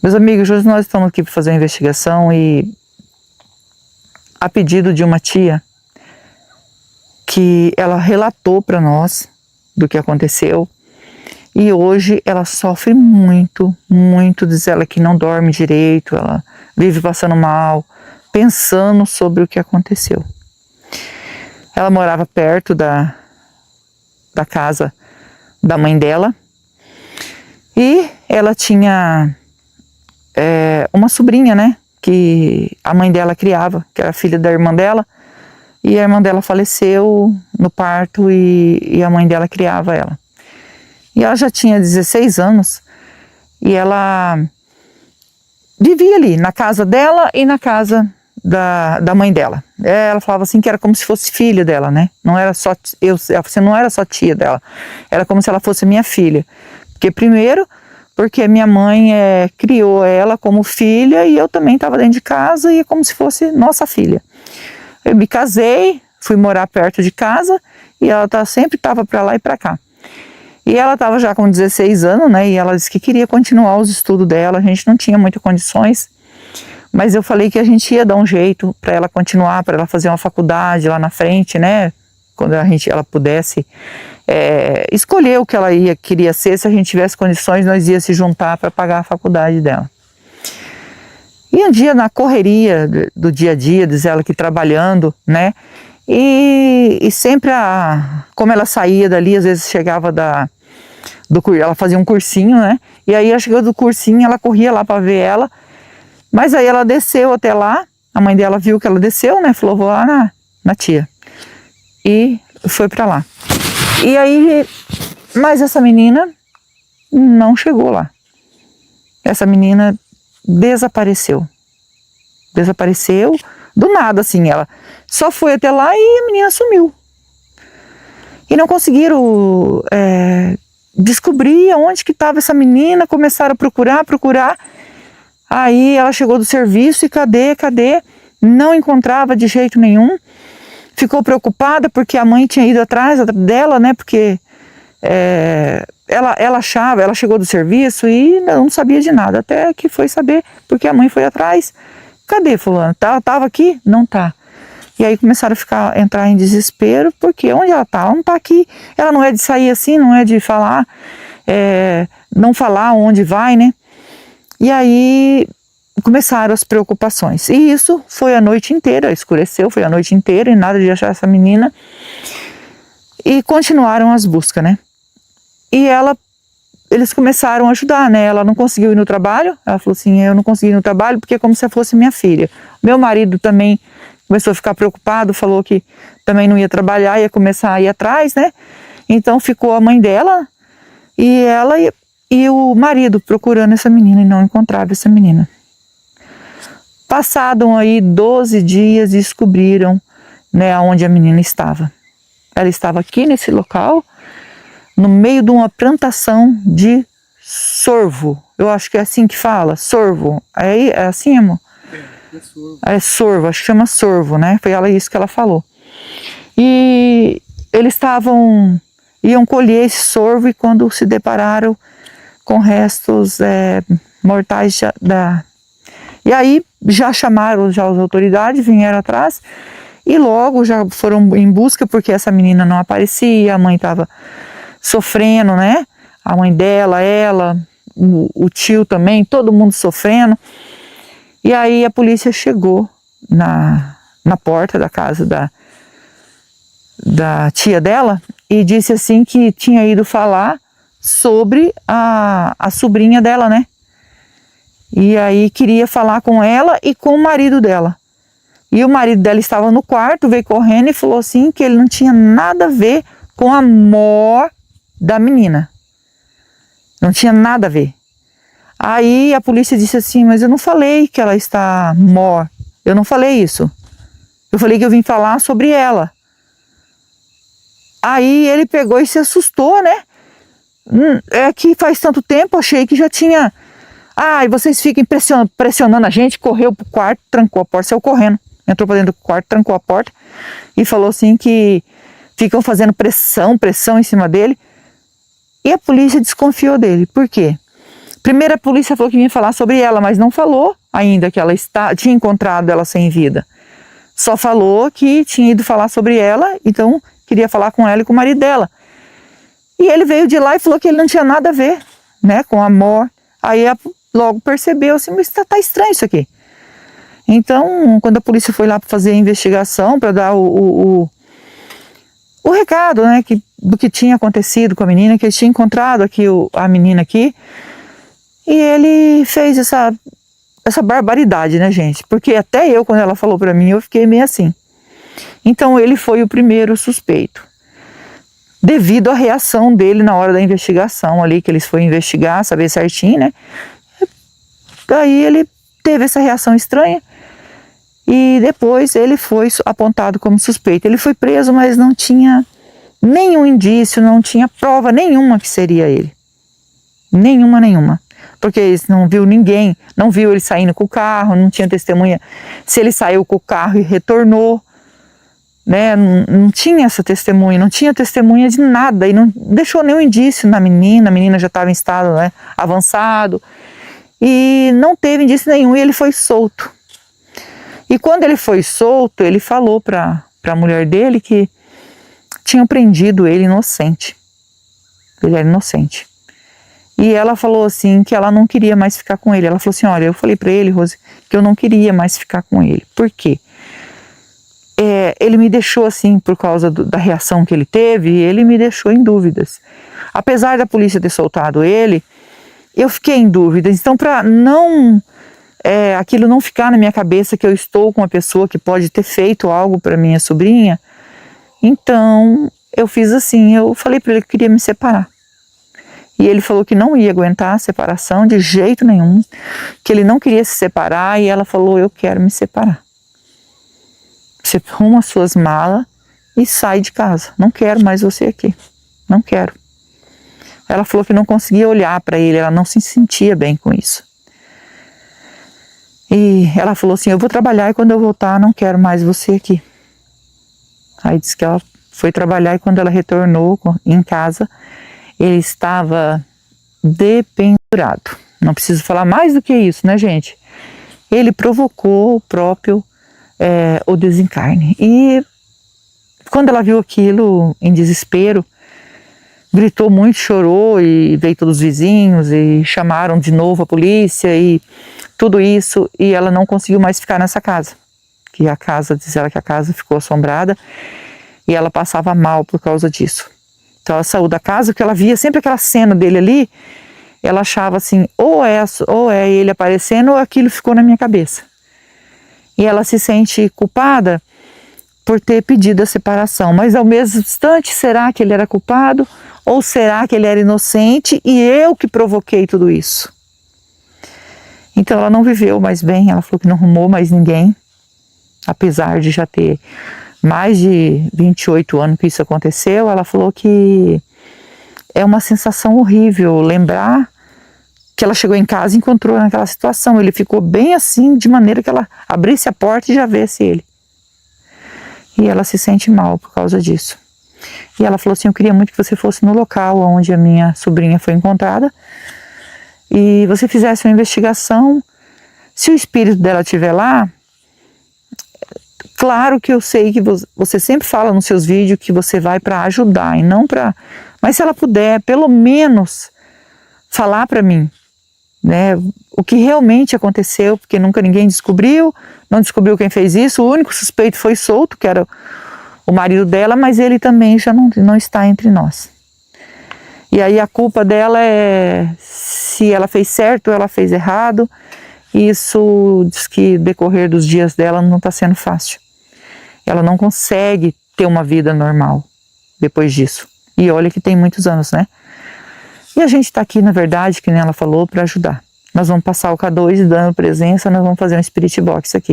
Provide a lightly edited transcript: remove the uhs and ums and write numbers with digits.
Meus amigos, hoje nós estamos aqui para fazer uma investigação e a pedido de uma tia que ela relatou para nós do que aconteceu e hoje ela sofre muito, muito, diz ela que não dorme direito, ela vive passando mal, pensando sobre o que aconteceu. Ela morava perto da casa da mãe dela e ela tinha uma sobrinha, né, que a mãe dela criava, que era filha da irmã dela, e a irmã dela faleceu no parto e a mãe dela criava ela. E ela já tinha 16 anos e ela vivia ali na casa dela e na casa da mãe dela. Ela falava assim que era como se fosse filha dela, né? Não era só você não era só tia dela, era como se ela fosse minha filha. Porque minha mãe criou ela como filha e eu também estava dentro de casa e é como se fosse nossa filha. Eu me casei, fui morar perto de casa e ela sempre estava para lá e para cá. E ela estava já com 16 anos, né? E ela disse que queria continuar os estudos dela, a gente não tinha muitas condições, mas eu falei que a gente ia dar um jeito para ela continuar, para ela fazer uma faculdade lá na frente, né? Quando ela pudesse escolher o que ela queria ser, se a gente tivesse condições, nós ia se juntar para pagar a faculdade dela. E um dia na correria do dia a dia, diz ela que trabalhando, né? E sempre como ela saía dali, às vezes chegava ela fazia um cursinho, né? E aí ela chegou do cursinho, ela corria lá para ver ela. Mas aí ela desceu até lá, a mãe dela viu que ela desceu, né? Falou, vou lá na tia. E foi para lá. E aí, mas essa menina não chegou lá. Essa menina desapareceu. Desapareceu do nada, assim, ela só foi até lá e a menina sumiu. E não conseguiram descobrir onde que estava essa menina, começaram a procurar. Aí ela chegou do serviço e cadê? Não encontrava de jeito nenhum. Ficou preocupada porque a mãe tinha ido atrás dela, né? Porque ela chegou do serviço e não sabia de nada, até que foi saber porque a mãe foi atrás. Cadê fulano? Tava aqui? Não tá. E aí começaram a entrar em desespero, porque onde ela tá? Ela não tá aqui. Ela não é de sair assim, não é de falar, não falar onde vai, né? E aí começaram as preocupações. E isso foi a noite inteira, escureceu, foi a noite inteira e nada de achar essa menina. E continuaram as buscas, né? E eles começaram a ajudar, né? Ela não conseguiu ir no trabalho. Ela falou assim, eu não consegui ir no trabalho porque é como se fosse minha filha. Meu marido também começou a ficar preocupado, falou que também não ia trabalhar, ia começar a ir atrás, né? Então ficou a mãe dela e ela e o marido procurando essa menina e não encontrava essa menina. Passaram aí 12 dias e descobriram, né, onde a menina estava. Ela estava aqui nesse local, no meio de uma plantação de sorvo. Eu acho que é assim que fala, sorvo. É assim, amor? É sorvo. É sorvo, acho que chama sorvo, né? Foi isso que ela falou. E eles iam colher esse sorvo e quando se depararam com restos mortais E aí já chamaram as autoridades, vieram atrás e logo já foram em busca porque essa menina não aparecia, a mãe estava sofrendo, né? A mãe dela, ela, o tio também, todo mundo sofrendo. E aí a polícia chegou na porta da casa da tia dela e disse assim que tinha ido falar sobre a sobrinha dela, né? E aí queria falar com ela e com o marido dela. E o marido dela estava no quarto, veio correndo e falou assim que ele não tinha nada a ver com a morte da menina. Não tinha nada a ver. Aí a polícia disse assim, mas eu não falei que ela está morta. Eu não falei isso. Eu falei que eu vim falar sobre ela. Aí ele pegou e se assustou, né? É que faz tanto tempo, achei que já tinha... e vocês ficam pressionando a gente, correu pro quarto, trancou a porta, saiu correndo. Entrou para dentro do quarto, trancou a porta e falou assim que ficam fazendo pressão em cima dele. E a polícia desconfiou dele. Por quê? Primeiro a polícia falou que vinha falar sobre ela, mas não falou ainda que ela tinha encontrado ela sem vida. Só falou que tinha ido falar sobre ela, então queria falar com ela e com o marido dela. E ele veio de lá e falou que ele não tinha nada a ver, né, com a morte. Aí logo percebeu assim, mas tá estranho isso aqui. Então, quando a polícia foi lá para fazer a investigação, para dar o recado, né, do que tinha acontecido com a menina, que eles tinham encontrado aqui a menina aqui, e ele fez essa barbaridade, né, gente? Porque até eu, quando ela falou para mim, eu fiquei meio assim. Então, ele foi o primeiro suspeito. Devido à reação dele na hora da investigação ali, que eles foram investigar, saber certinho, né? Daí ele teve essa reação estranha e depois ele foi apontado como suspeito. Ele foi preso, mas não tinha nenhum indício, não tinha prova nenhuma que seria ele. Nenhuma. Porque eles não viu ninguém, não viu ele saindo com o carro, não tinha testemunha se ele saiu com o carro e retornou. Né, não tinha essa testemunha, não tinha testemunha de nada e não deixou nenhum indício na menina. A menina já estava em estado, né, avançado e não teve indício nenhum e ele foi solto. E quando ele foi solto, ele falou para a mulher dele que tinham prendido ele inocente. Ele era inocente. E ela falou assim que ela não queria mais ficar com ele. Ela falou assim, olha, eu falei para ele, Rose, que eu não queria mais ficar com ele. Por quê? Ele me deixou assim, por causa da reação que ele teve, ele me deixou em dúvidas. Apesar da polícia ter soltado ele, eu fiquei em dúvidas. Então, para aquilo não ficar na minha cabeça que eu estou com uma pessoa que pode ter feito algo para minha sobrinha, então eu fiz assim, eu falei para ele que queria me separar. E ele falou que não ia aguentar a separação de jeito nenhum, que ele não queria se separar, e ela falou, eu quero me separar. Você arruma as suas malas e sai de casa. Não quero mais você aqui. Não quero. Ela falou que não conseguia olhar para ele, ela não se sentia bem com isso. E ela falou assim, eu vou trabalhar e quando eu voltar não quero mais você aqui. Aí disse que ela foi trabalhar e quando ela retornou em casa, ele estava dependurado. Não preciso falar mais do que isso, né, gente? Ele provocou o próprio o desencarne. E quando ela viu aquilo em desespero, gritou muito, chorou e veio todos os vizinhos e chamaram de novo a polícia e tudo isso, e ela não conseguiu mais ficar nessa casa. Que a casa, diz ela que a casa ficou assombrada e ela passava mal por causa disso. Então ela saiu da casa porque ela via sempre aquela cena dele ali, ela achava assim, ou é ele aparecendo ou aquilo ficou na minha cabeça. E ela se sente culpada por ter pedido a separação. Mas ao mesmo instante, será que ele era culpado? Ou será que ele era inocente e eu que provoquei tudo isso? Então ela não viveu mais bem, ela falou que não arrumou mais ninguém. Apesar de já ter mais de 28 anos que isso aconteceu, ela falou que é uma sensação horrível lembrar que ela chegou em casa e encontrou naquela situação. Ele ficou bem assim, de maneira que ela abrisse a porta e já visse ele. E ela se sente mal por causa disso. E ela falou assim, eu queria muito que você fosse no local onde a minha sobrinha foi encontrada e você fizesse uma investigação. Se o espírito dela estiver lá, claro que eu sei que você sempre fala nos seus vídeos que você vai para ajudar e não para... Mas se ela puder, pelo menos, falar para mim, né, o que realmente aconteceu, porque nunca ninguém descobriu, não descobriu quem fez isso, o único suspeito foi solto, que era o marido dela, mas ele também já não está entre nós. E aí a culpa dela é se ela fez certo ou ela fez errado. Isso diz que decorrer dos dias dela não está sendo fácil. Ela não consegue ter uma vida normal depois disso. E olha que tem muitos anos, né? E a gente está aqui, na verdade, que nem ela falou, para ajudar. Nós vamos passar o K2 dando presença, nós vamos fazer um Spirit Box aqui.